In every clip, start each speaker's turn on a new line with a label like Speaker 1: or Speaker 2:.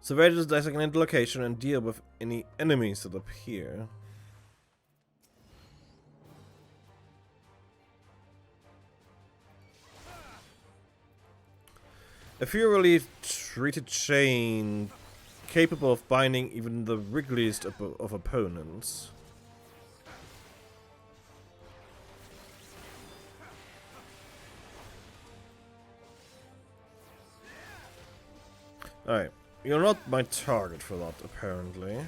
Speaker 1: Survey this designated location and deal with any enemies that appear. A furiously treated chain capable of binding even the wriggliest of opponents. Alright. You're not my target for that, apparently.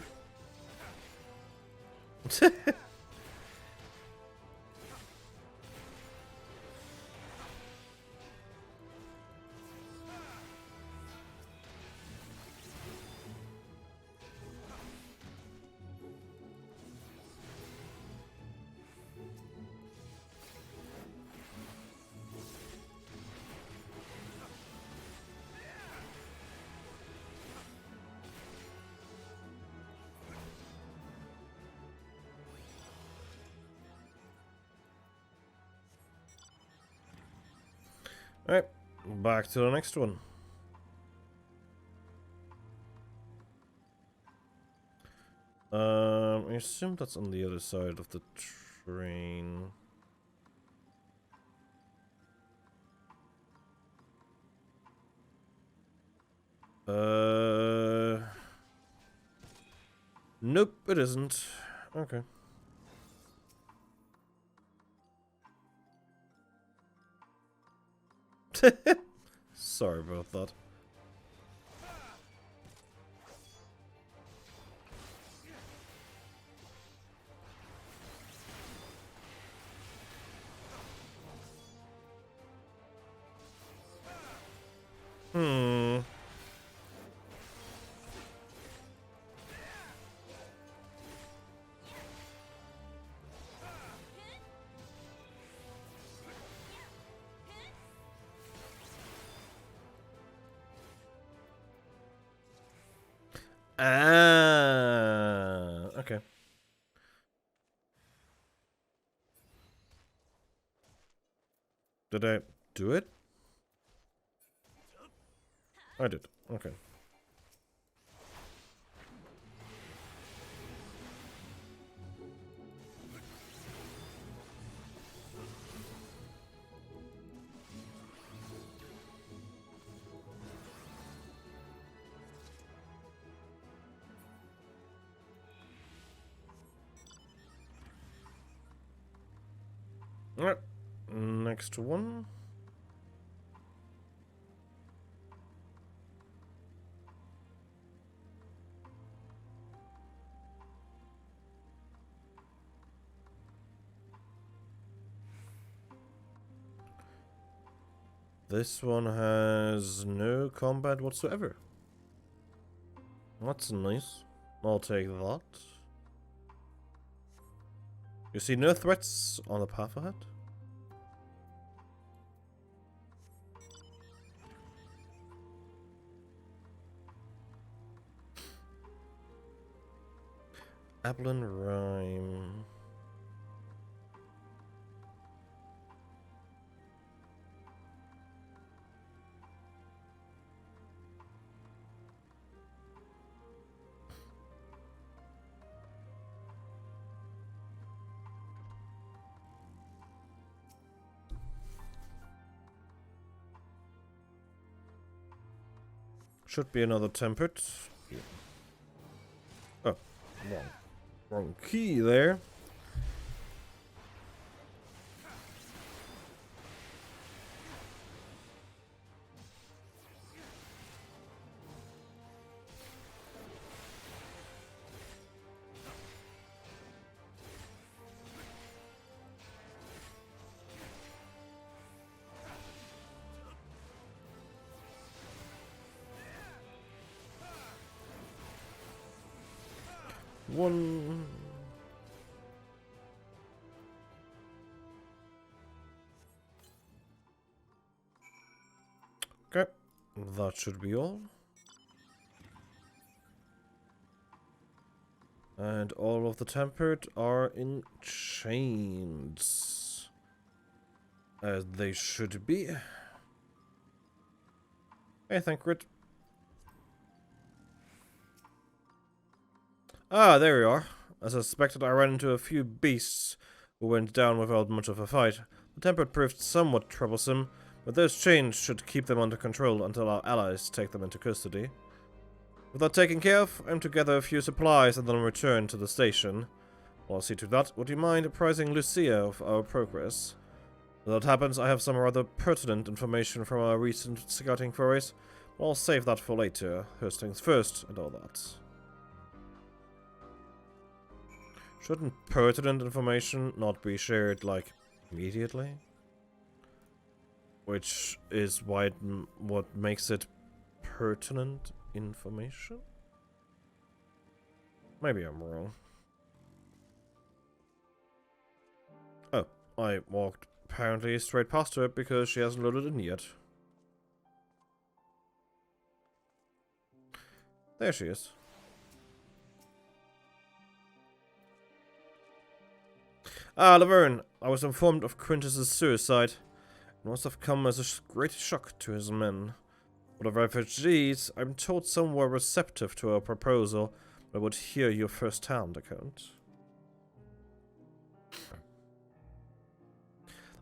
Speaker 1: Alright, back to the next one. I assume that's on the other side of the train. Nope, it isn't. Okay. Sorry about that. Hmm. Ah, okay. Did I do it? I did. Okay. Alright. Next one. This one has no combat whatsoever. That's nice. I'll take that. You see no threats on the path ahead? Ablin Rhyme. Should be another tempered. Yeah. Oh, wrong key there. One. Okay, that should be all. And all of the tempered are in chains. As they should be. Hey, thank you. Ah, there you are. As I suspected, I ran into a few beasts who went down without much of a fight. The temper proved somewhat troublesome, but those chains should keep them under control until our allies take them into custody. With that taken care of, I'm to gather a few supplies and then return to the station. While I'll see to that, would you mind apprising Lucia of our progress? If that happens, I have some rather pertinent information from our recent scouting forays, but I'll save that for later. First things first, and all that. Shouldn't pertinent information not be shared, like, immediately? Which is why what makes it pertinent information? Maybe I'm wrong. Oh, I walked apparently straight past her because she hasn't loaded in yet. There she is. Ah, Laverne, I was informed of Quintus's suicide. It must have come as a great shock to his men. For the refugees, I'm told some were receptive to our proposal, but I would hear your first-hand account.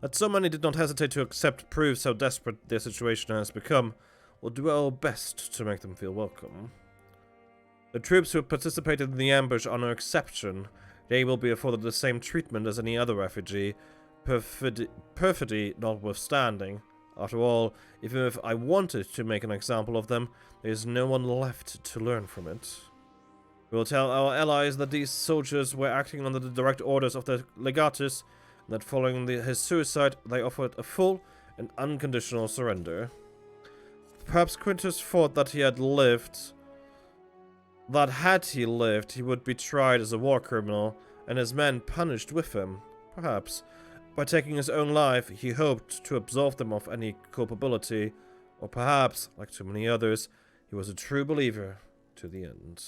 Speaker 1: That so many did not hesitate to accept proves how desperate their situation has become. We'll do our best to make them feel welcome. The troops who participated in the ambush are no exception. They will be afforded the same treatment as any other refugee, perfidy notwithstanding. After all, even if I wanted to make an example of them, there is no one left to learn from it. We will tell our allies that these soldiers were acting under the direct orders of the legatus, and that following his suicide, they offered a full and unconditional surrender. Perhaps Quintus thought that had he lived, he would be tried as a war criminal, and his men punished with him. Perhaps, by taking his own life, he hoped to absolve them of any culpability, or perhaps, like too many others, he was a true believer to the end.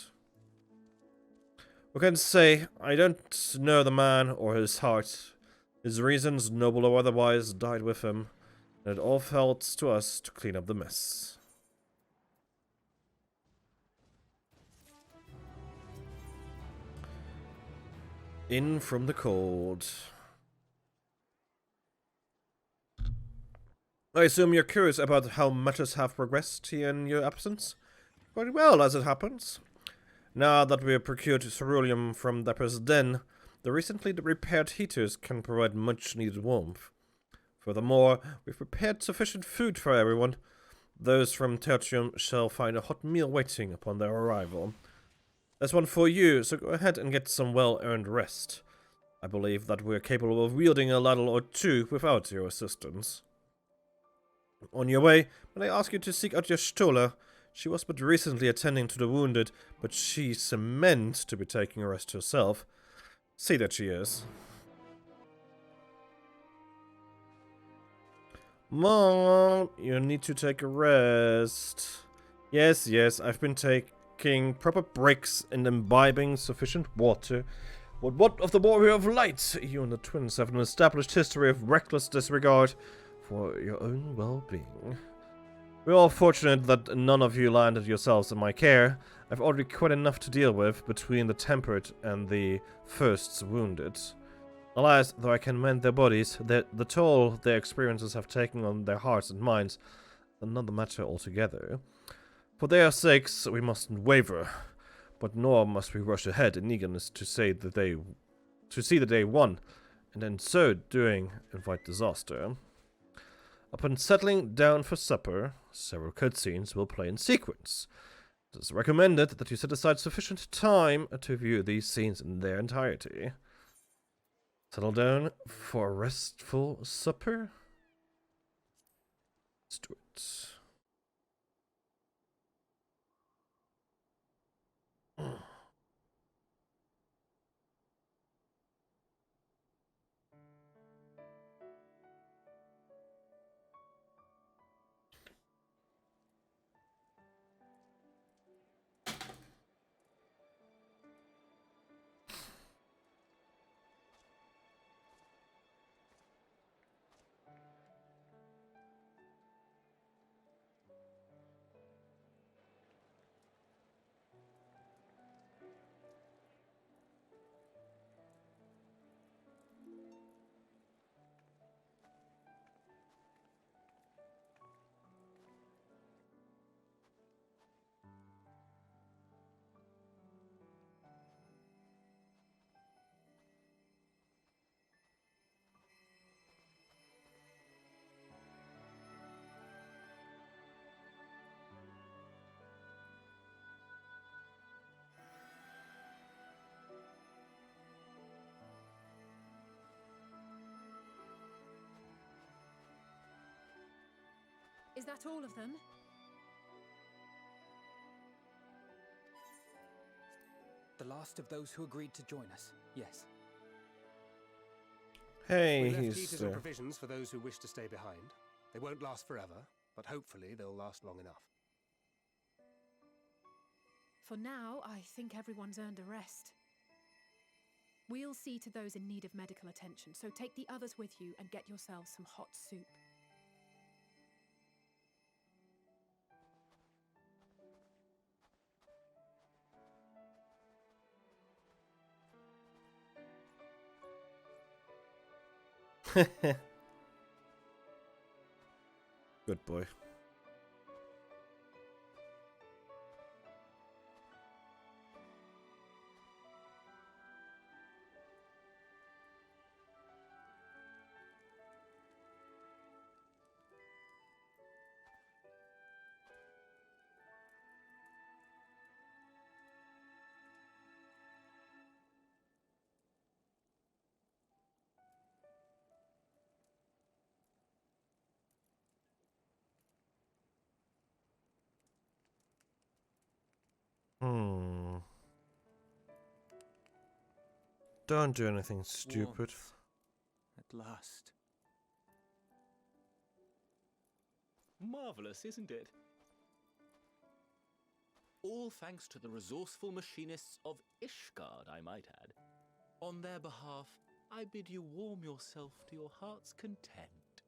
Speaker 1: What can I say? I don't know the man or his heart. His reasons, noble or otherwise, died with him, and it all fell to us to clean up the mess. In from the cold. I assume you're curious about how matters have progressed here in your absence? Very well, as it happens. Now that we have procured ceruleum from Dapper's den, the recently repaired heaters can provide much-needed warmth. Furthermore, we've prepared sufficient food for everyone. Those from Tertium shall find a hot meal waiting upon their arrival. There's one for you, so go ahead and get some well-earned rest. I believe that we're capable of wielding a ladle or two without your assistance. On your way, may I ask you to seek out your Stola? She was but recently attending to the wounded, but she's meant to be taking a rest herself. See that she is. Mom, you need to take a rest. Yes, I've been taking proper breaks and imbibing sufficient water. But what of the Warrior of Light? You and the twins have an established history of reckless disregard for your own well-being. We're all fortunate that none of you landed yourselves in my care. I've already quite enough to deal with between the tempered and the first wounded. Alas, though I can mend their bodies, the toll their experiences have taken on their hearts and minds, another matter altogether. For their sakes, we mustn't waver, but nor must we rush ahead in eagerness to see the day won, and in so doing, invite disaster. Upon settling down for supper, several cutscenes will play in sequence. It is recommended that you set aside sufficient time to view these scenes in their entirety. Settle down for a restful supper? Let's do it.
Speaker 2: Is that all of them?
Speaker 3: The last of those who agreed to join us, yes.
Speaker 1: Hey,
Speaker 4: We left
Speaker 1: he's
Speaker 4: heaters and provisions for those who wish to stay behind. They won't last forever, but hopefully they'll last long enough.
Speaker 2: For now, I think everyone's earned a rest. We'll see to those in need of medical attention, so take the others with you and get yourselves some hot soup.
Speaker 1: good boy. Hmm. Don't do anything stupid.
Speaker 3: Warmth. At last.
Speaker 5: Marvelous, isn't it? All thanks to the resourceful machinists of Ishgard, I might add. On their behalf, I bid you warm yourself to your heart's content.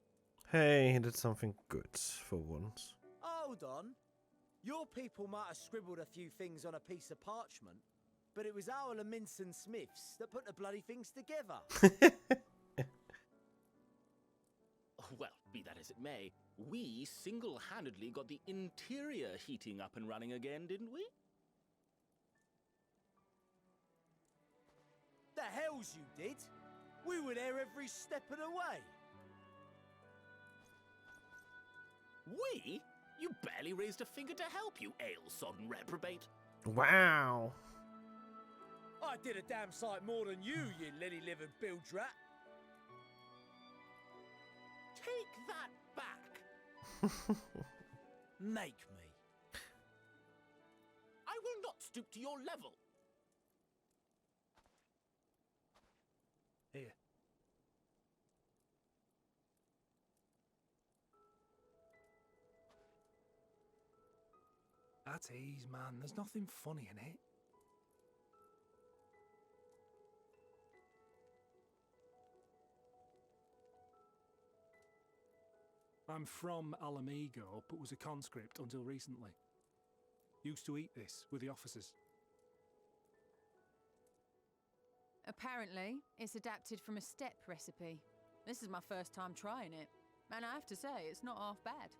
Speaker 1: Hey, he did something good for once.
Speaker 6: Hold on. Your people might have scribbled a few things on a piece of parchment, but it was our Minson Smiths that put the bloody things together.
Speaker 5: Well, be that as it may, we single-handedly got the interior heating up and running again, didn't we?
Speaker 6: The hells you did? We were there every step of the way.
Speaker 5: We? You barely raised a finger to help, you ale-sodden reprobate.
Speaker 1: Wow.
Speaker 6: I did a damn sight more than you lily-livered bilge rat.
Speaker 5: Take that back.
Speaker 6: Make me.
Speaker 5: I will not stoop to your level.
Speaker 4: Here. At ease, man. There's nothing funny in it. I'm from Alamigo, but was a conscript until recently. Used to eat this with the officers.
Speaker 7: Apparently, it's adapted from a steppe recipe. This is my first time trying it, and I have to say, it's not half bad.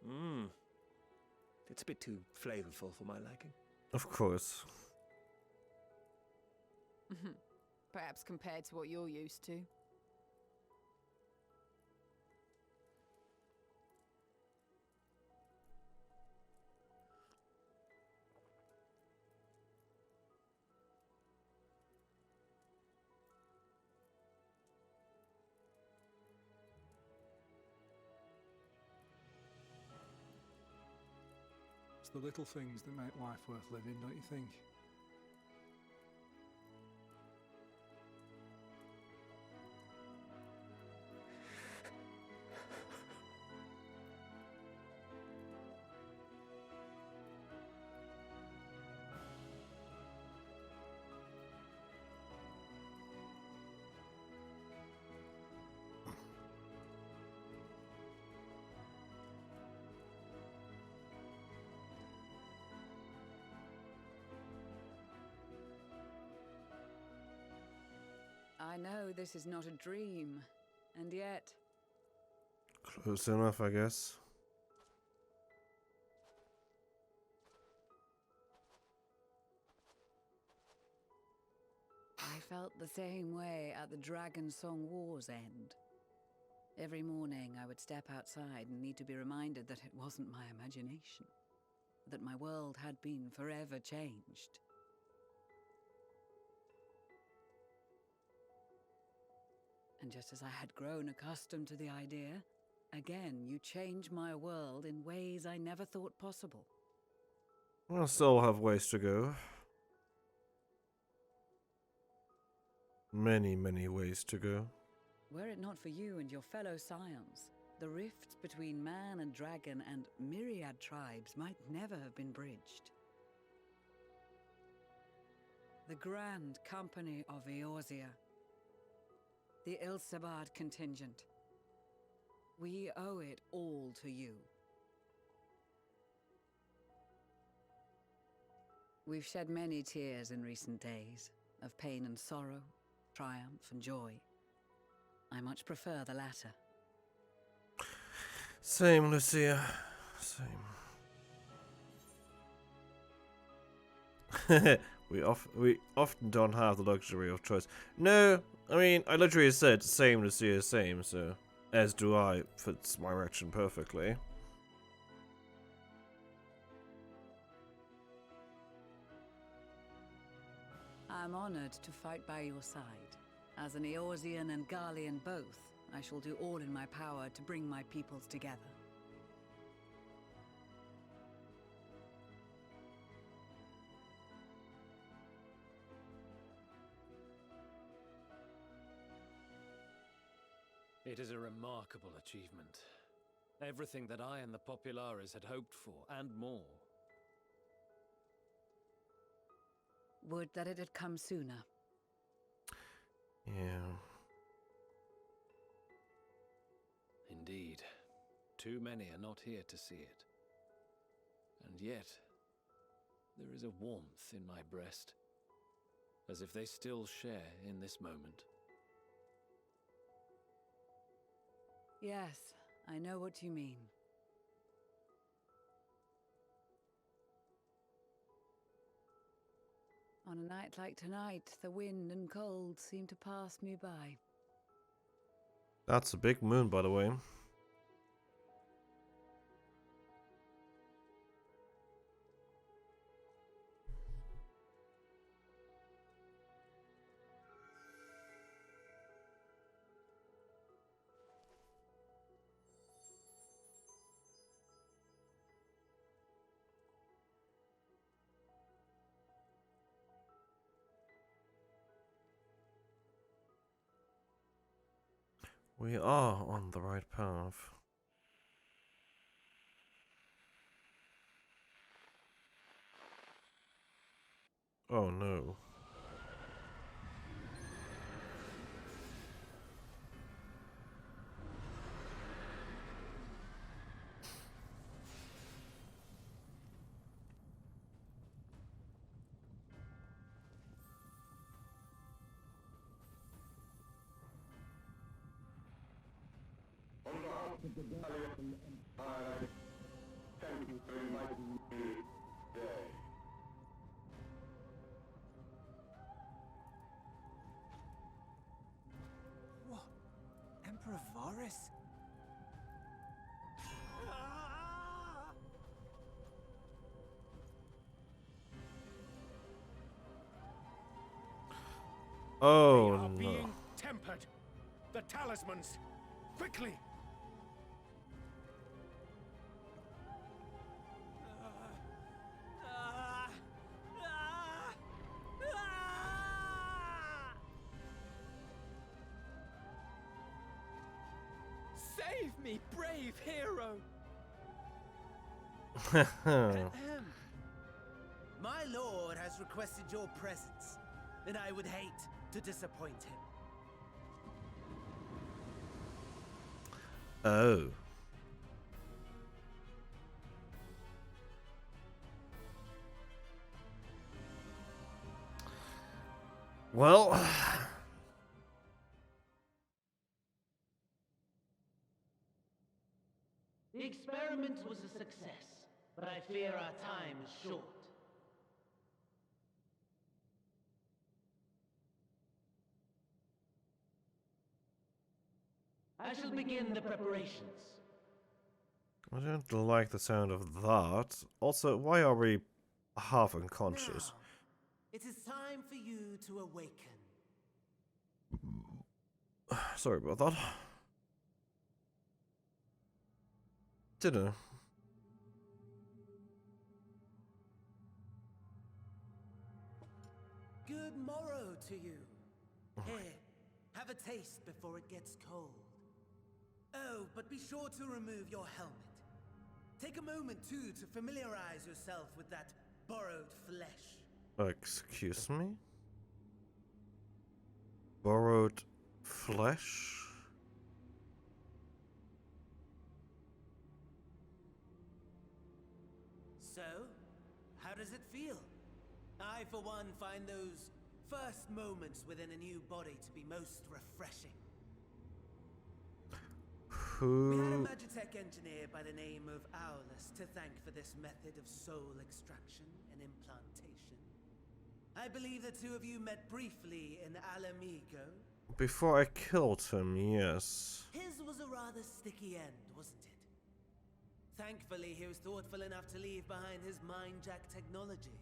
Speaker 8: Mmm. It's a bit too flavorful for my liking.
Speaker 1: Of course.
Speaker 7: Perhaps compared to what you're used to.
Speaker 4: It's the little things that make life worth living, don't you think?
Speaker 7: I know this is not a dream, and yet...
Speaker 1: Close enough, I guess.
Speaker 7: I felt the same way at the Dragon Song War's end. Every morning I would step outside and need to be reminded that it wasn't my imagination, that my world had been forever changed. And just as I had grown accustomed to the idea, again you change my world in ways I never thought possible.
Speaker 1: We'll still have ways to go. Many, many ways to go.
Speaker 7: Were it not for you and your fellow scions, the rifts between man and dragon and myriad tribes might never have been bridged. The Grand Company of Eorzea. The Ilsabard contingent. We owe it all to you. We've shed many tears in recent days, of pain and sorrow, triumph and joy. I much prefer the latter.
Speaker 1: Same, Lucia. Same. we often don't have the luxury of choice. No, I mean, I literally said same, Lucia, same, so as do I fits my reaction perfectly.
Speaker 7: I'm honored to fight by your side. As an Eorzean and Garlean both, I shall do all in my power to bring my peoples together.
Speaker 9: It is a remarkable achievement. Everything that I and the Populares had hoped for, and more.
Speaker 7: Would that it had come sooner.
Speaker 1: Yeah.
Speaker 9: Indeed. Too many are not here to see it. And yet, there is a warmth in my breast, as if they still share in this moment.
Speaker 7: Yes, I know what you mean. On a night like tonight, the wind and cold seem to pass me by.
Speaker 1: That's a big moon, by the way. We are on the right path. Oh no.
Speaker 6: What? Emperor Varys?
Speaker 1: Oh
Speaker 4: They are
Speaker 1: no.
Speaker 4: being tempered. The talismans. Quickly.
Speaker 6: Save me, brave hero! My lord has requested your presence, and I would hate to disappoint him.
Speaker 1: Oh. Well,
Speaker 10: The experiment was a success, but I fear our time is short. I shall begin the preparations.
Speaker 1: I don't like the sound of that. Also, why are we half unconscious?
Speaker 6: Now, it is time for you to awaken.
Speaker 1: Sorry about that. Dinner.
Speaker 6: Good morrow to you. Here, have a taste before it gets cold. Oh, but be sure to remove your helmet. Take a moment, too, to familiarize yourself with that borrowed flesh.
Speaker 1: Excuse me? Borrowed flesh?
Speaker 6: So, how does it feel? I, for one, find those first moments within a new body to be most refreshing. We had a
Speaker 1: Who?
Speaker 6: Magitech engineer by the name of Owlus to thank for this method of soul extraction and implantation. I believe the two of you met briefly in Alamigo.
Speaker 1: Before I killed him, yes.
Speaker 6: His was a rather sticky end, wasn't it? Thankfully, he was thoughtful enough to leave behind his mind-jack technology.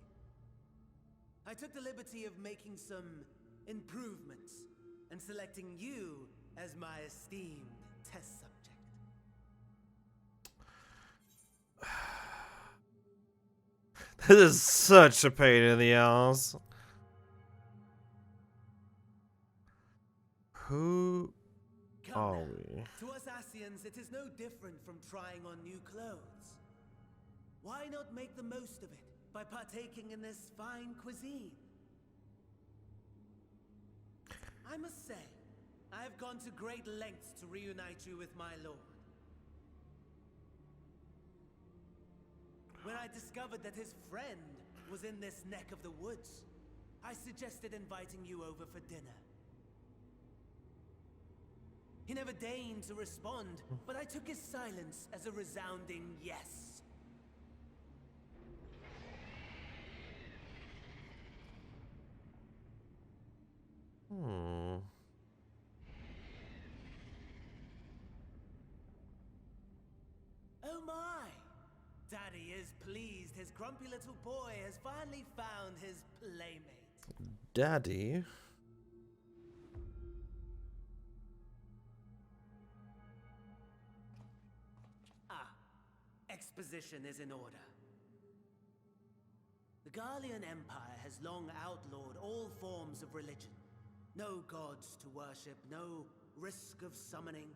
Speaker 6: I took the liberty of making some improvements and selecting you as my esteemed test subject.
Speaker 1: This is such a pain in the ass. Who are we?
Speaker 6: To us Asians, it is no different from trying on new clothes. Why not make the most of it by partaking in this fine cuisine? I must say, I have gone to great lengths to reunite you with my lord. When I discovered that his friend was in this neck of the woods, I suggested inviting you over for dinner. He never deigned to respond, but I took his silence as a resounding yes. Oh my! Daddy is pleased his grumpy little boy has finally found his playmate.
Speaker 1: Daddy?
Speaker 6: Exposition is in order. The Garlean Empire has long outlawed all forms of religion. No gods to worship, no risk of summoning.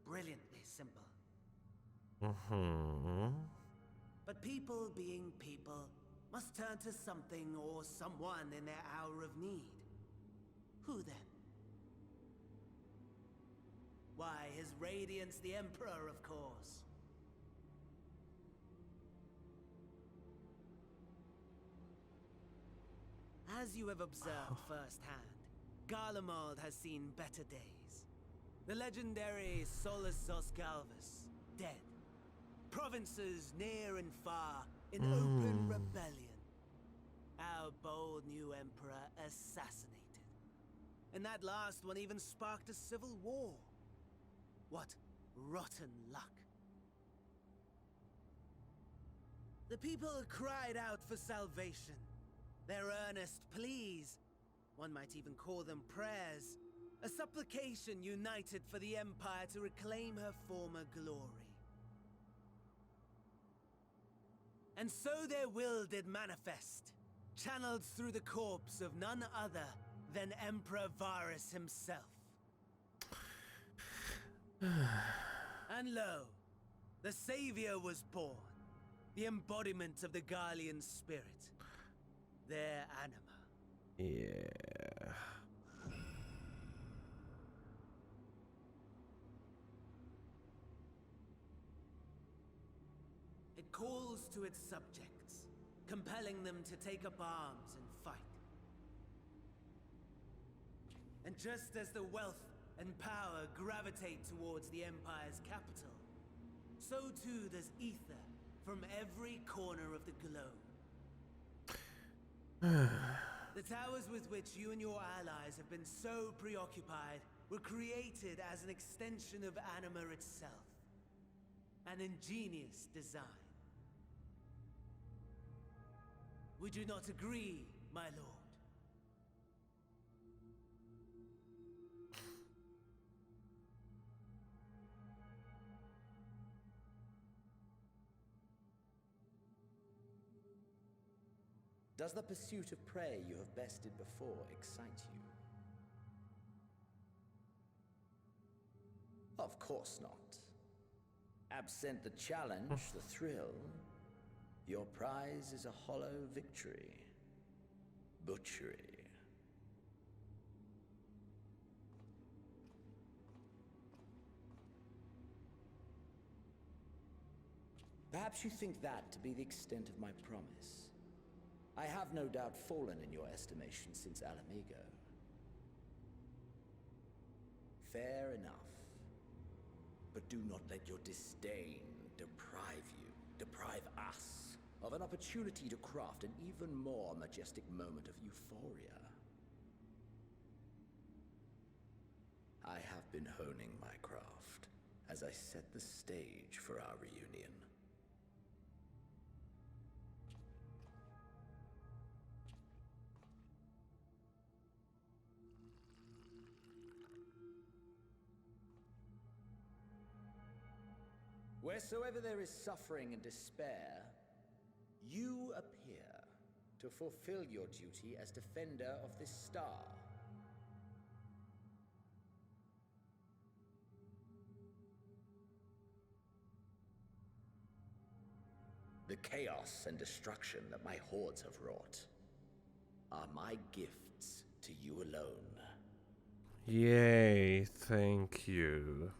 Speaker 6: Brilliantly simple. But people being people must turn to something or someone in their hour of need. Who then? Why, His Radiance the Emperor, of course. As you have observed firsthand, Garlemald has seen better days. The legendary Solus Galvus, dead. Provinces near and far in open rebellion. Our bold new emperor assassinated. And that last one even sparked a civil war. What rotten luck. The people cried out for salvation. Their earnest pleas, one might even call them prayers, a supplication united for the Empire to reclaim her former glory. And so their will did manifest, channeled through the corpse of none other than Emperor Varus himself. And lo, the Savior was born, the embodiment of the Garlean spirit. Their anima.
Speaker 1: Yeah.
Speaker 6: It calls to its subjects, compelling them to take up arms and fight. And just as the wealth and power gravitate towards the Empire's capital, so too does ether from every corner of the globe. The towers with which you and your allies have been so preoccupied were created as an extension of anima itself. An ingenious design. Would you not agree, my lord?
Speaker 11: Does the pursuit of prey you have bested before excite you? Of course not. Absent the challenge, the thrill, your prize is a hollow victory. Butchery. Perhaps you think that to be the extent of my promise. I have no doubt fallen in your estimation since Alamigo. Fair enough. But do not let your disdain deprive us, of an opportunity to craft an even more majestic moment of euphoria. I have been honing my craft as I set the stage for our reunion. Wheresoever there is suffering and despair, you appear to fulfill your duty as defender of this star. The chaos and destruction that my hordes have wrought are my gifts to you alone.
Speaker 1: Yay, thank you.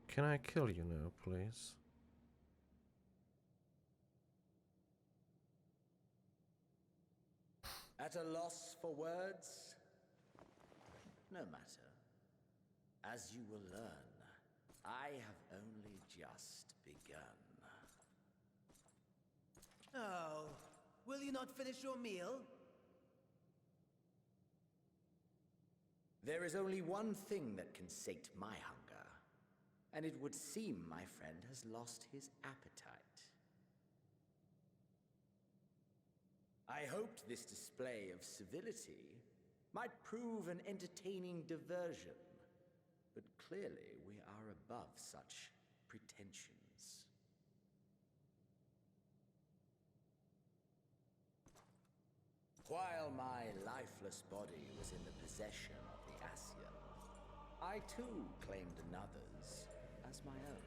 Speaker 1: Can I kill you now, please?
Speaker 11: At a loss for words? No matter. As you will learn, I have only just begun.
Speaker 6: Oh, will you not finish your meal?
Speaker 11: There is only one thing that can sate my hunger, and it would seem my friend has lost his appetite. I hoped this display of civility might prove an entertaining diversion, but clearly we are above such pretensions. While my lifeless body was in the possession of the Ascian, I too claimed another's as my own.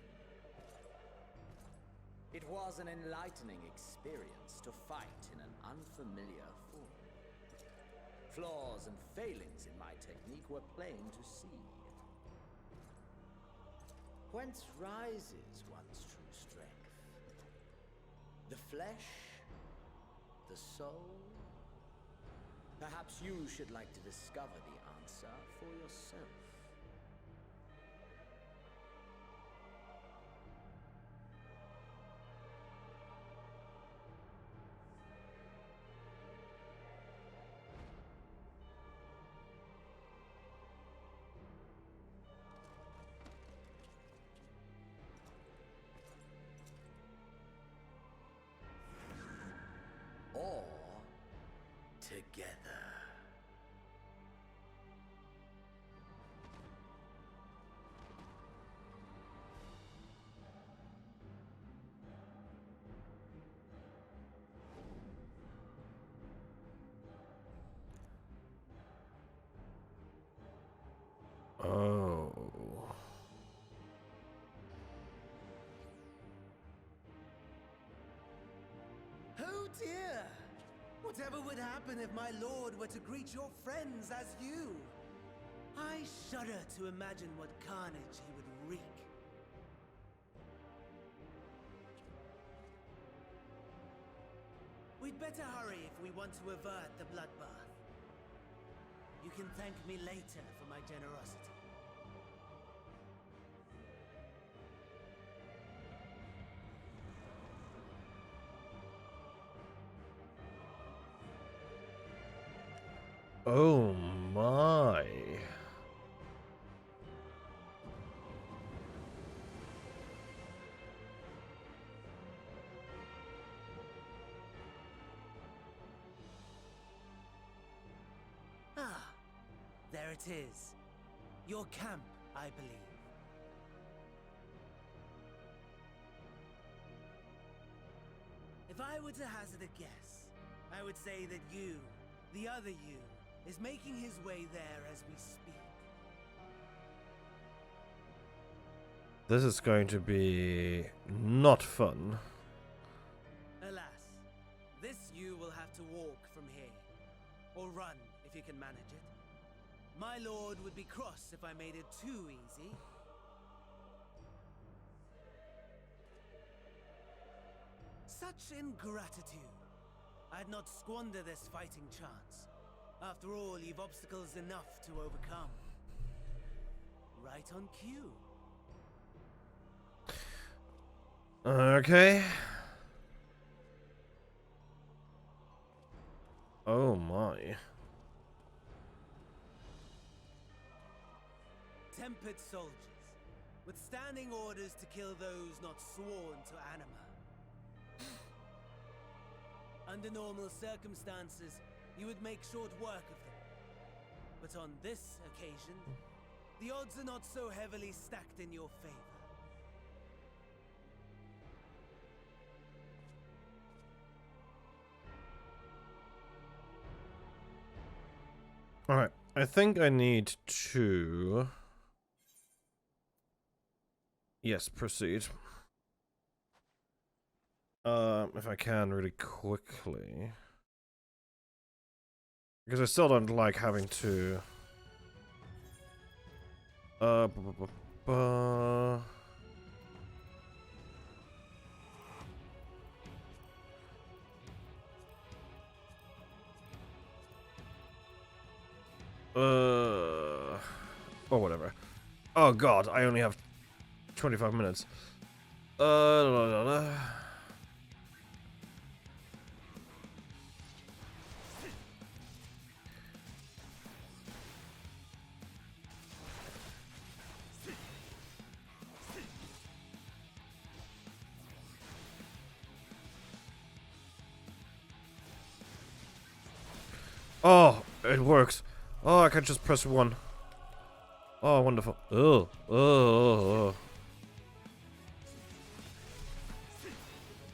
Speaker 11: It was an enlightening experience to fight in an unfamiliar form. Flaws and failings in my technique were plain to see. Whence rises one's true strength? The flesh? The soul? Perhaps you should like to discover the answer for yourself. Or together.
Speaker 1: Oh.
Speaker 6: Oh dear! Whatever would happen if my lord were to greet your friends as you? I shudder to imagine what carnage he would wreak. We'd better hurry if we want to avert the bloodbath. You can thank me later for my generosity.
Speaker 1: Oh my.
Speaker 6: There it is. Your camp, I believe. If I were to hazard a guess, I would say that you, the other you, is making his way there as we speak.
Speaker 1: This is going to be not fun.
Speaker 6: Alas, this you will have to walk from here. Or run, if you can manage it. My lord would be cross if I made it too easy. Such ingratitude. I'd not squander this fighting chance. After all, you've obstacles enough to overcome. Right on cue.
Speaker 1: Okay. Oh my.
Speaker 6: Tempered soldiers, with standing orders to kill those not sworn to anima. Under normal circumstances, you would make short work of them. But on this occasion, the odds are not so heavily stacked in your favor.
Speaker 1: Alright, I think I need to... Yes, proceed. If I can, really quickly. Because I still don't like having to... or whatever. Oh god, I only have 25 minutes. Oh, it works. Oh, I can just press 1. Oh, wonderful. Oh.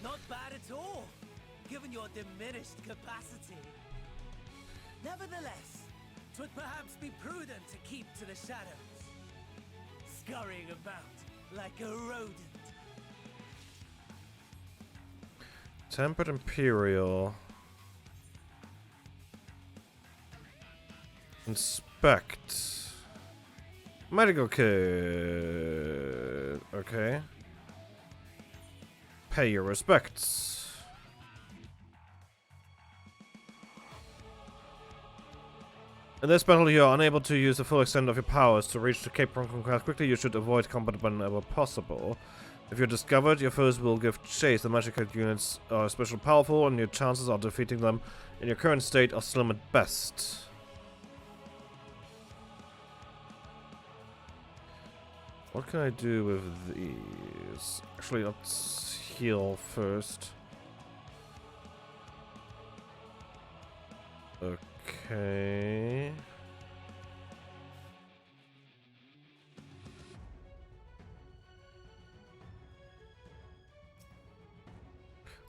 Speaker 6: Not bad at all, given your diminished capacity. Nevertheless, 'twould perhaps be prudent to keep to the shadows, scurrying about like a rodent.
Speaker 1: Tempered Imperial. Inspect. Medical kit. Okay. Pay your respects. In this battle, you are unable to use the full extent of your powers. To reach the Cape Conquest quickly, you should avoid combat whenever possible. If you're discovered, your foes will give chase. The magical units are especially powerful, and your chances of defeating them in your current state are slim at best. What can I do with these? Actually, let's heal first. Okay.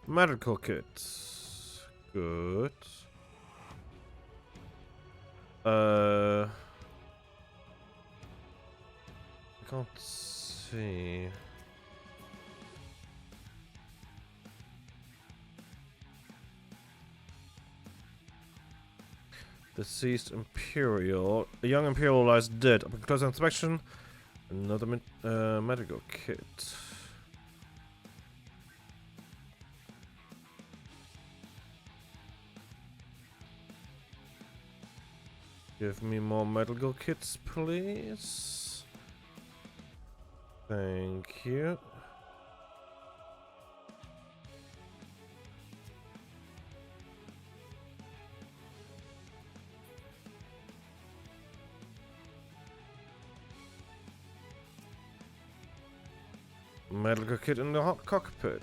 Speaker 1: Medical kits. Good. I can't see. Deceased Imperial. A young Imperial lies dead. Upon closer inspection, another medical kit. Give me more medical kits, please. Thank you. Medical kit in the hot cockpit.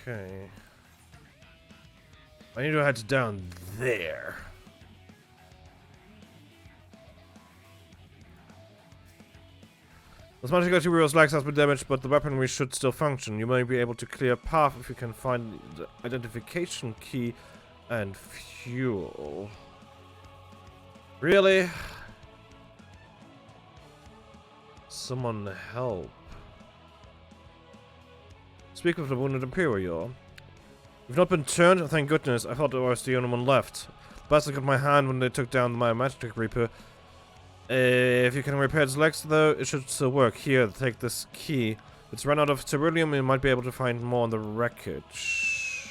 Speaker 1: Okay. I need to head down there. This magic material's legs has been damaged, but the weaponry should still function. You may be able to clear a path if you can find the identification key and fuel. Really? Someone help. Speak with the wounded Imperial. You've not been turned? Thank goodness. I thought I was the only one left. Bastard got my hand when they took down my magic reaper. If you can repair its legs, though, it should still work. Here, take this key. If it's run out of ceruleum, you might be able to find more on the wreckage.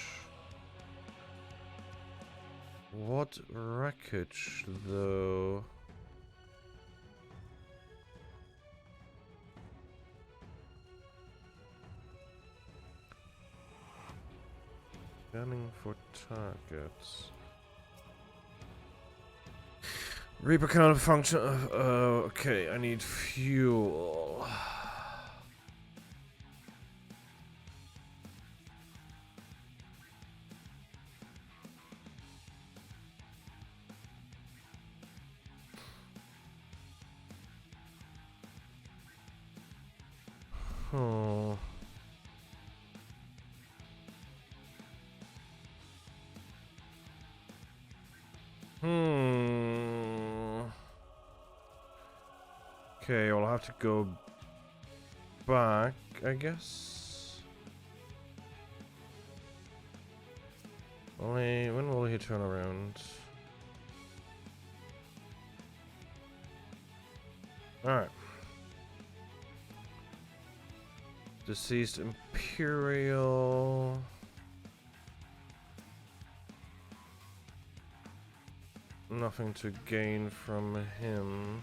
Speaker 1: What wreckage, though? Scanning for targets. Reaper cannot function. Okay, I need fuel. Oh. Okay, I'll have to go back, I guess. Only when will he turn around? Alright. Deceased Imperial. Nothing to gain from him.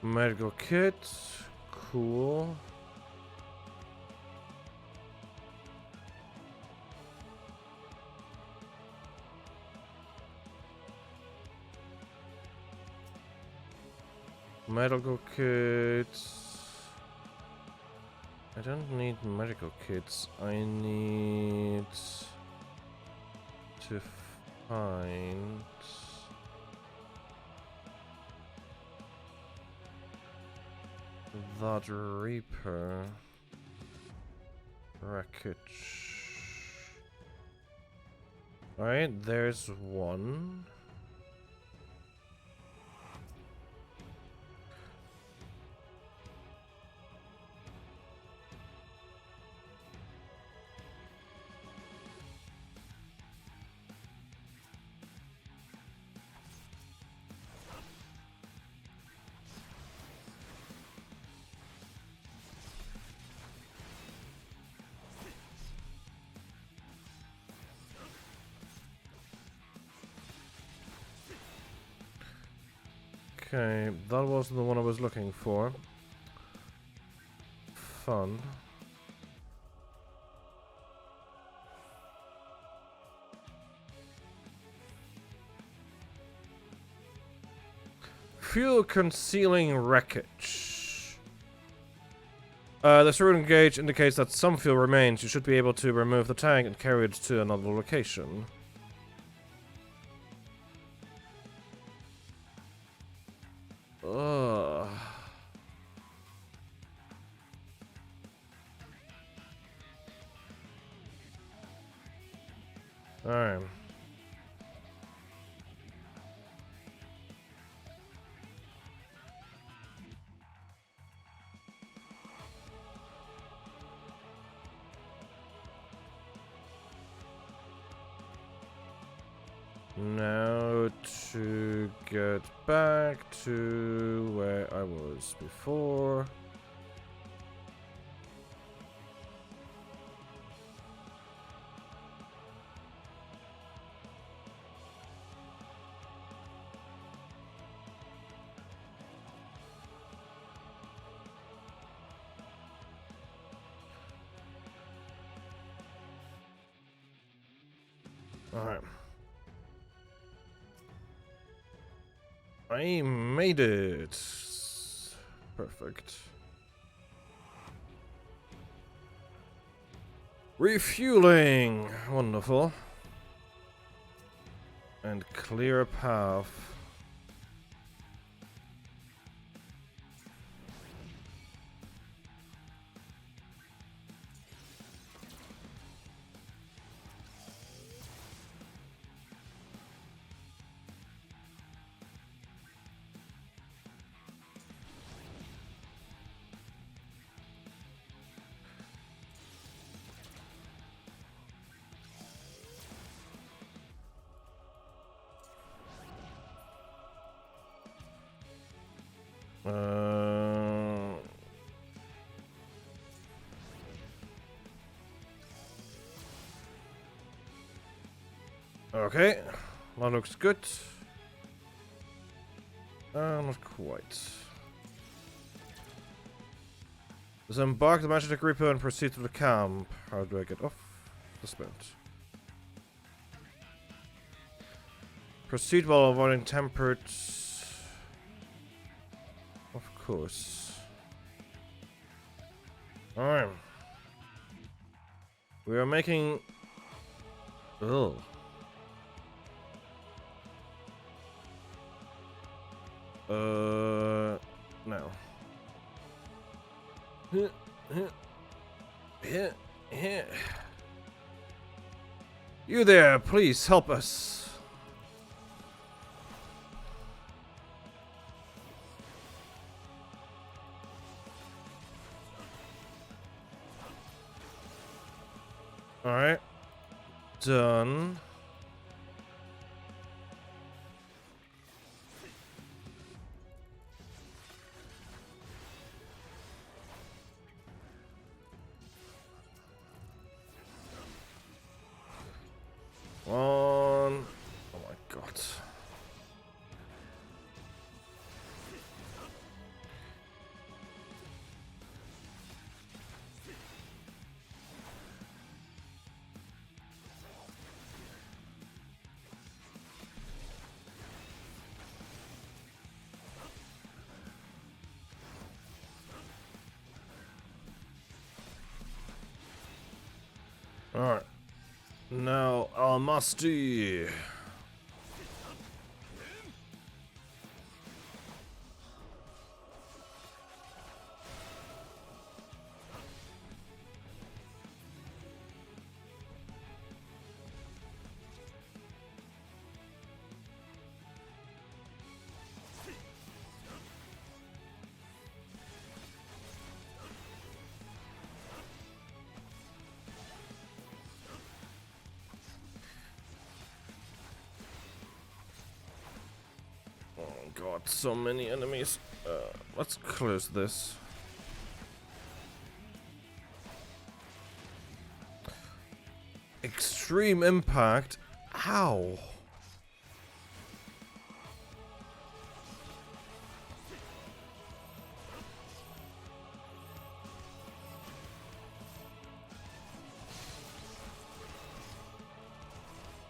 Speaker 1: Medical kit. Cool. Medical kits. I don't need medical kits. I need to find that Reaper wreckage. Alright, there's one. Okay, that wasn't the one I was looking for. Fun. Fuel concealing wreckage. The certain gauge indicates that some fuel remains. You should be able to remove the tank and carry it to another location. Ugh. Alright. Now to get back to where I was before. Alright. I made it. Perfect. Refueling. Wonderful. And clear a path. Okay, that looks good. Not quite. Disembark the magic reaper and proceed to the camp. How do I get off the spent? Proceed while avoiding tempered. Of course. Alright. We are making. Oh. No. You there, please help us. Alright. Done. On. Oh my god. Alright. Now, Almasty. God, so many enemies. Let's close this. Extreme impact. Ow.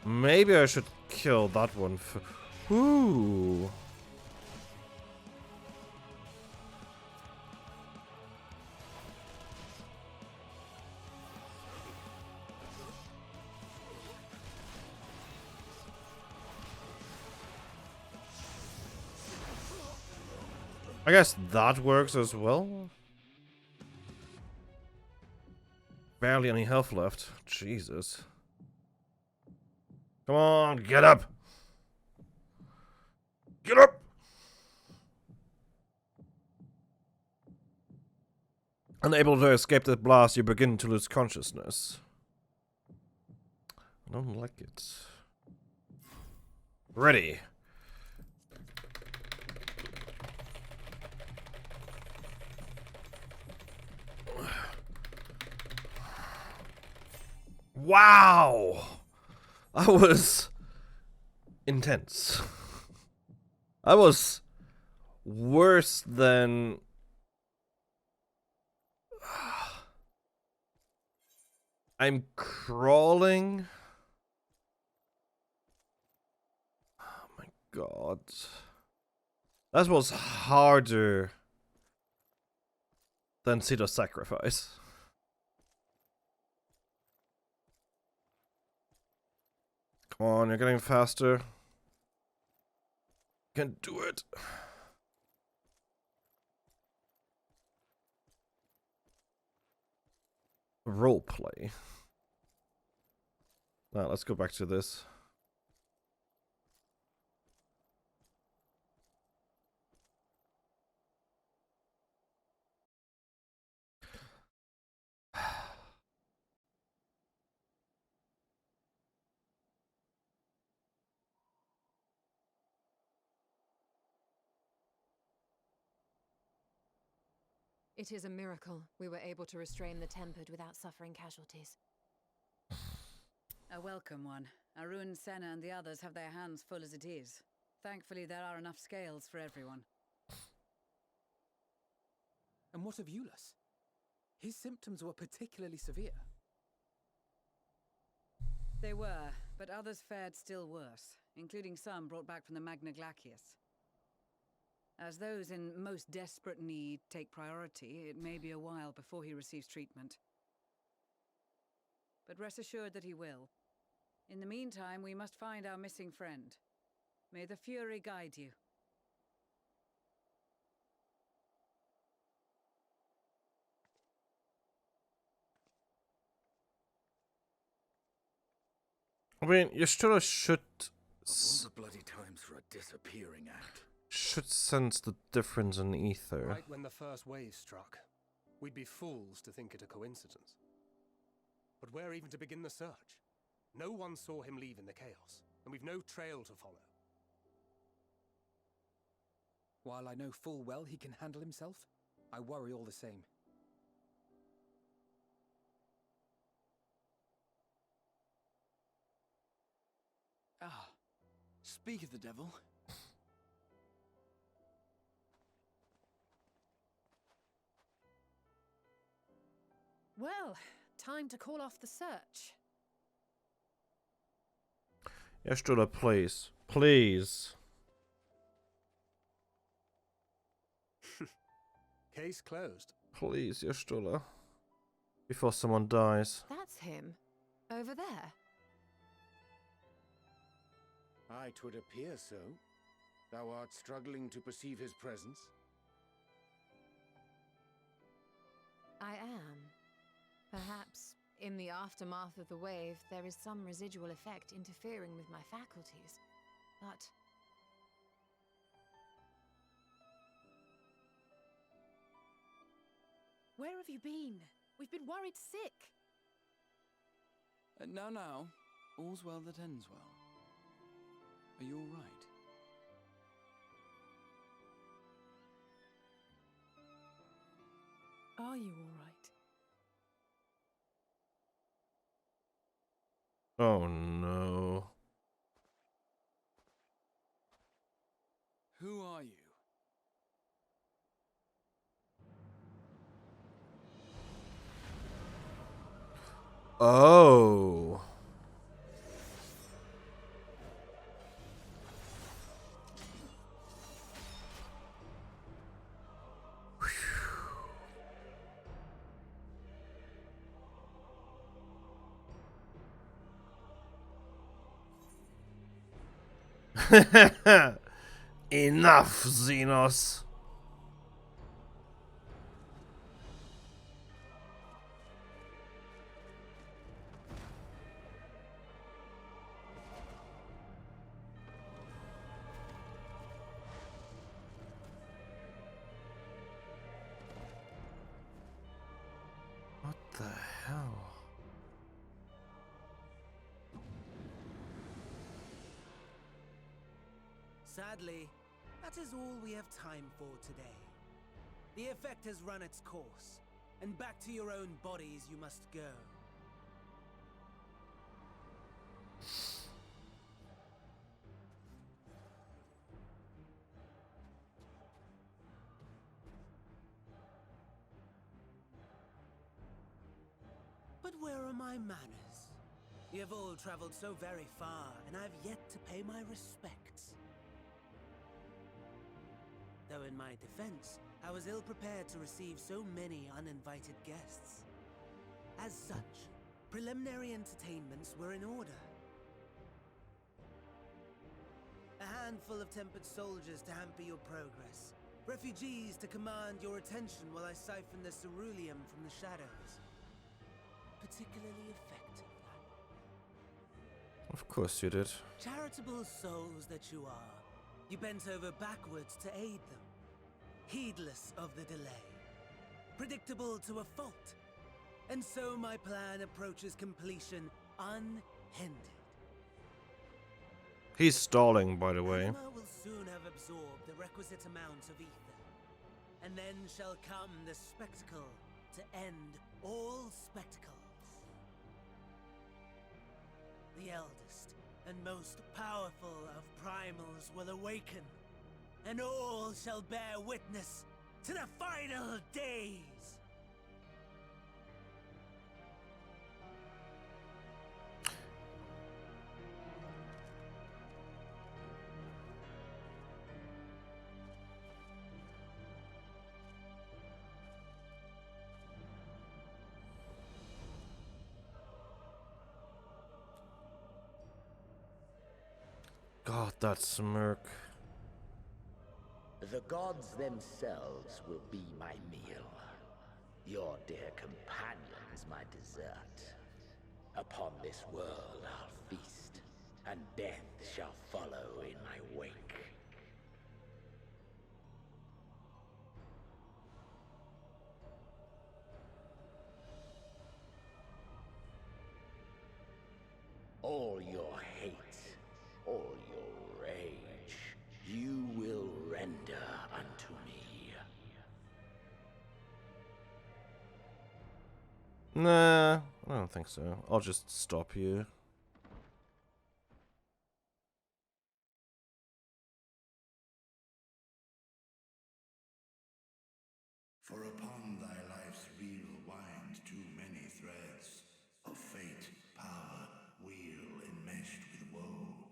Speaker 1: Maybe I should kill that one. Ooh. I guess that works as well. Barely any health left. Jesus. Come on, get up! Get up! Unable to escape the blast, you begin to lose consciousness. I don't like it. Ready. Wow! That was intense. That was worse than... I'm crawling god. That was harder than Sido's sacrifice. Come on, you're getting faster. You can do it. Roleplay. Now let's go back to this.
Speaker 12: It is a miracle we were able to restrain the Tempered without suffering casualties.
Speaker 7: A welcome one. Arun, Senna, and the others have their hands full as it is. Thankfully, there are enough scales for everyone.
Speaker 3: And what of Eulus? His symptoms were particularly severe.
Speaker 7: They were, but others fared still worse, including some brought back from the Magna Glacius. As those in most desperate need take priority, it may be a while before he receives treatment. But rest assured that he will. In the meantime, we must find our missing friend. May the Fury guide you.
Speaker 1: I mean, you still should...
Speaker 11: Of all the bloody times for a disappearing act.
Speaker 1: Should sense the difference in ether.
Speaker 4: Right when the first wave struck, we'd be fools to think it a coincidence. But where even to begin the search? No one saw him leave in the chaos, and we've no trail to follow.
Speaker 3: While I know full well he can handle himself, I worry all the same.
Speaker 13: Ah, speak of the devil.
Speaker 2: Well, time to call off the search.
Speaker 1: Yashtola, please. Please.
Speaker 4: Case closed.
Speaker 1: Please, Yashtola. Before someone dies.
Speaker 12: That's him. Over there.
Speaker 14: Aye, 'twould appear so. Thou art struggling to perceive his presence?
Speaker 12: I am. Perhaps, in the aftermath of the wave, there is some residual effect interfering with my faculties. But...
Speaker 2: Where have you been? We've been worried sick.
Speaker 13: Now. All's well that ends well. Are you all right?
Speaker 2: Are you all right?
Speaker 1: Oh no.
Speaker 13: Who are you?
Speaker 1: Oh. Enough, Xenos. What the hell?
Speaker 6: Sadly, that is all we have time for today. The effect has run its course, and back to your own bodies you must go. But where are my manners? You have all traveled so very far, and I've yet to pay my respects. though in my defense, I was ill-prepared to receive so many uninvited guests. As such, preliminary entertainments were in order. A handful of tempered soldiers to hamper your progress. Refugees to command your attention while I siphon the ceruleum from the shadows. Particularly effective, that.
Speaker 1: Of course you did.
Speaker 6: Charitable souls that you are, you bent over backwards to aid them. Heedless of the delay. Predictable to a fault. And so my plan approaches completion unhindered.
Speaker 1: He's stalling, by the way.
Speaker 6: Anima will soon have absorbed the requisite amount of ether. And then shall come the spectacle to end all spectacles. The eldest and most powerful of primals will awaken, and all shall bear witness to the final days.
Speaker 1: God, that smirk.
Speaker 11: The gods themselves will be my meal. Your dear companions my dessert. Upon this world I'll feast, and death shall follow in my wake. All your hate, all your rage, you will render unto me.
Speaker 1: Nah, I don't think so. I'll just stop you.
Speaker 15: For upon thy life's reel wind too many threads of fate, power, weal enmeshed with woe.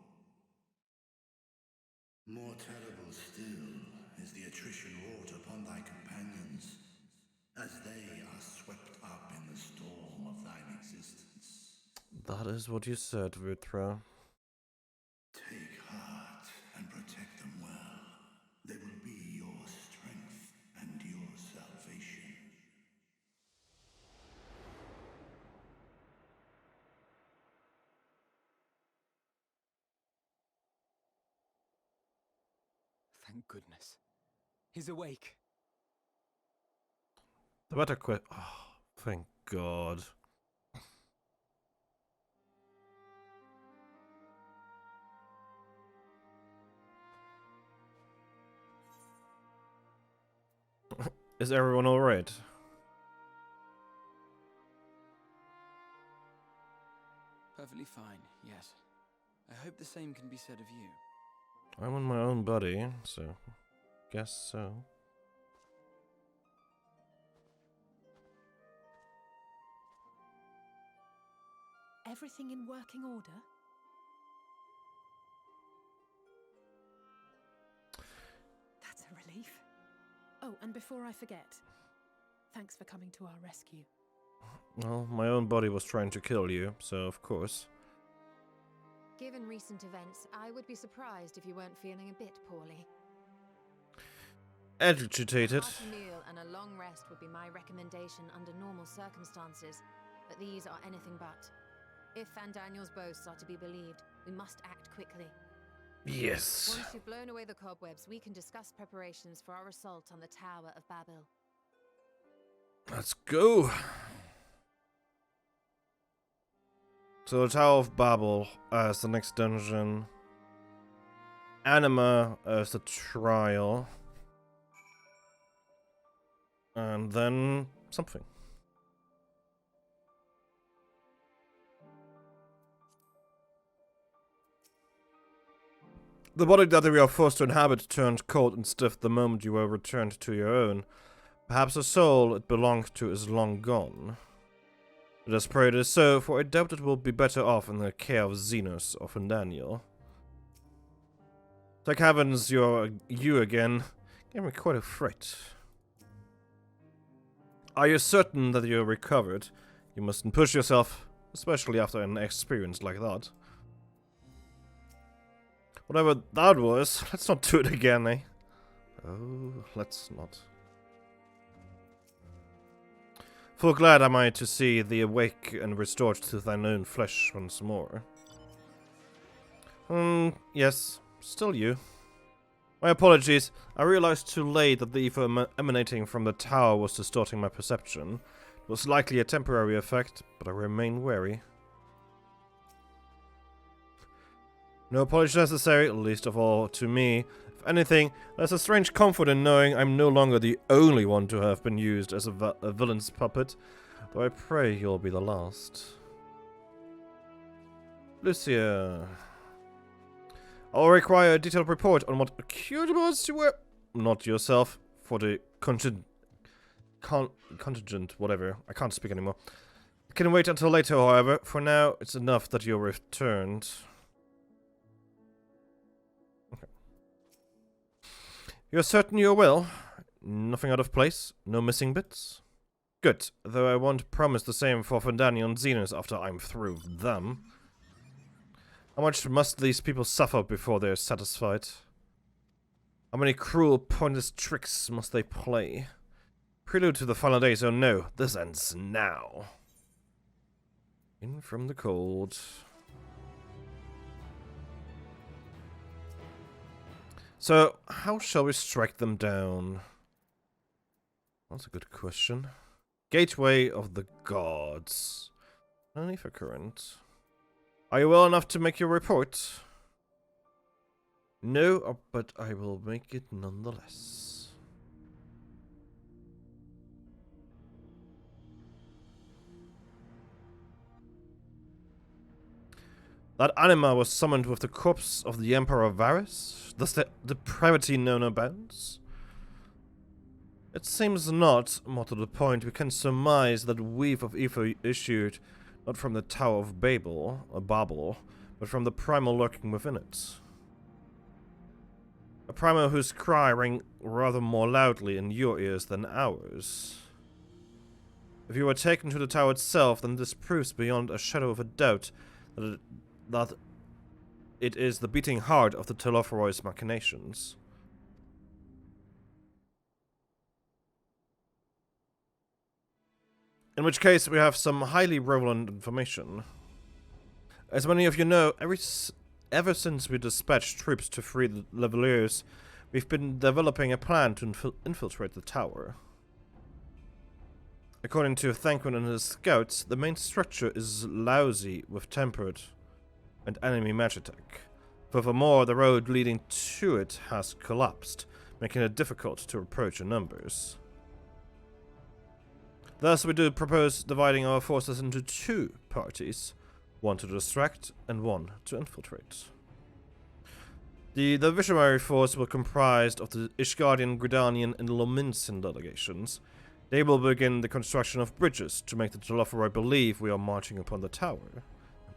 Speaker 15: More terrible still is the attrition wrought upon thy companions, as they are swept up in the storm of thine existence.
Speaker 1: That is what you said, Vitra.
Speaker 15: Take heart and protect them well. They will be your strength and your salvation.
Speaker 3: Thank goodness. He's awake.
Speaker 1: The better quit. Oh, thank God. Is everyone alright?
Speaker 13: Perfectly fine, yes. I hope the same can be said of you.
Speaker 1: I'm on my own body, so guess so.
Speaker 2: Everything in working order? That's a relief. Oh, and before I forget, thanks for coming to our rescue.
Speaker 1: Well, my own body was trying to kill you, so of course.
Speaker 12: Given recent events, I would be surprised if you weren't feeling a bit poorly.
Speaker 1: Agitated.
Speaker 12: A hearty meal and a long rest would be my recommendation under normal circumstances, but these are anything but. If Van Daniel's boasts are to be believed, we must act quickly.
Speaker 1: Yes.
Speaker 12: Once you've blown away the cobwebs, we can discuss preparations for our assault on the Tower of Babel.
Speaker 1: Let's go. So the Tower of Babel as the next dungeon. Anima as the trial. And then something. The body that we are forced to inhabit turned cold and stiff the moment you were returned to your own. Perhaps the soul it belonged to is long gone. Let us pray it is so, for I doubt it will be better off in the care of Zenos or Daniel. Thank heavens you again. Gave me quite a fright. Are you certain that you're recovered? You mustn't push yourself, especially after an experience like that. Whatever that was, let's not do it again, eh? Oh, let's not. Full glad am I to see thee awake and restored to thine own flesh once more. Yes, still you. My apologies, I realized too late that the ether emanating from the tower was distorting my perception. It was likely a temporary effect, but I remain wary. No apology necessary, least of all to me. If anything, there's a strange comfort in knowing I'm no longer the only one to have been used as a villain's puppet, though I pray you'll be the last. Lucia. I'll require a detailed report on what accoutrements you were... Not yourself, for the contingent, whatever. I can't speak anymore. I can wait until later, however. For now, it's enough that you're returned. Okay. You're certain you're well? Nothing out of place? No missing bits? Good, though I won't promise the same for Fandani and Xenos after I'm through with them. How much must these people suffer before they're satisfied? How many cruel, pointless tricks must they play? Prelude to the final days, oh no, this ends now. In from the cold. So, how shall we strike them down? That's a good question. Gateway of the Gods. Only for current. Are you well enough to make your report? No, but I will make it nonetheless. That anima was summoned with the corpse of the Emperor Varus? Does the depravity know no bounds? It seems not. More to the point, we can surmise that weave of ether issued not from the Tower of Babel, but from the primal lurking within it. A primal whose cry rang rather more loudly in your ears than ours. If you were taken to the tower itself, then this proves beyond a shadow of a doubt that it is the beating heart of the Telophoroid's machinations. In which case, we have some highly relevant information. As many of you know, ever since we dispatched troops to free the Leveliers, we've been developing a plan to infiltrate the tower. According to Thankwyn and his scouts, the main structure is lousy with tempered and enemy magitek. Furthermore, the road leading to it has collapsed, making it difficult to approach in numbers. Thus, we do propose dividing our forces into two parties, one to distract and one to infiltrate. The visionary force will comprise of the Ishgardian, Gridanian, and Lominsian delegations. They will begin the construction of bridges to make the Telophoroi believe we are marching upon the tower.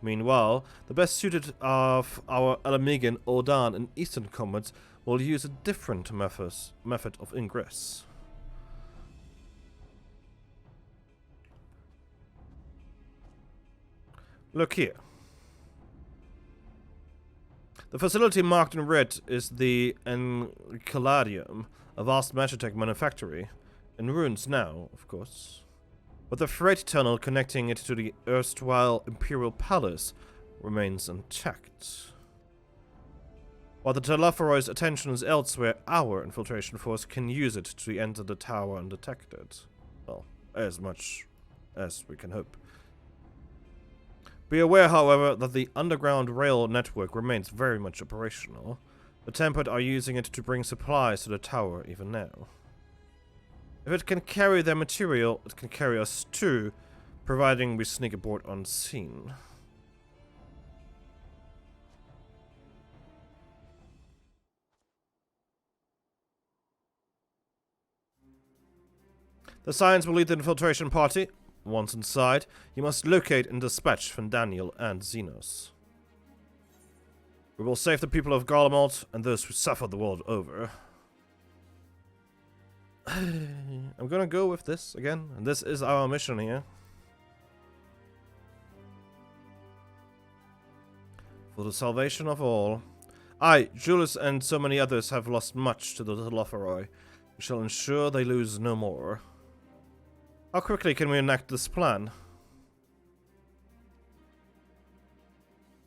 Speaker 1: Meanwhile, the best suited of our Elamigan, Ordan, and Eastern comrades will use a different method of ingress. Look here. The facility marked in red is the Enceladium, a vast magitek manufactory. In ruins now, of course. But the freight tunnel connecting it to the erstwhile Imperial Palace remains intact. While the Telophoroid's attention is elsewhere, our infiltration force can use it to enter the tower undetected. Well, as much as we can hope. Be aware, however, that the underground rail network remains very much operational. The Tempered are using it to bring supplies to the tower even now. If it can carry their material, it can carry us too, providing we sneak aboard unseen. The Scions will lead the infiltration party. Once inside, you must locate and dispatch Fandaniel and Xenos. We will save the people of Garlemald and those who suffer the world over. I'm gonna go with this again. And this is our mission here. For the salvation of all. I, Julius, and so many others have lost much to the Lotharoi. We shall ensure they lose no more. How quickly can we enact this plan?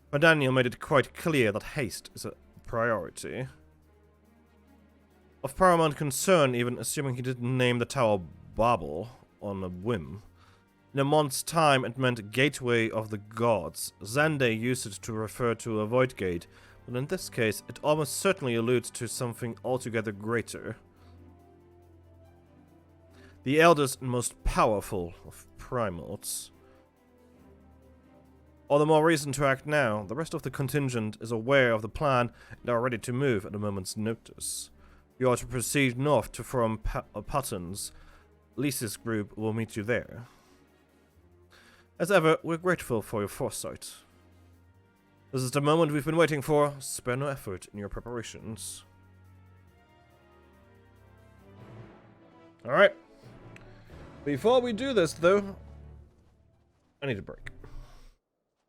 Speaker 1: But Daniel made it quite clear that haste is a priority. Of paramount concern, even assuming he didn't name the tower Babel on a whim. In a month's time, it meant Gateway of the Gods. Zande used it to refer to a void gate, but in this case, it almost certainly alludes to something altogether greater. The eldest and most powerful of primords. All the more reason to act now. The rest of the contingent is aware of the plan and are ready to move at a moment's notice. You are to proceed north to form Patton's. Lisa's group will meet you there. As ever, we're grateful for your foresight. This is the moment we've been waiting for. Spare no effort in your preparations. Alright. Before we do this, though, I need a break.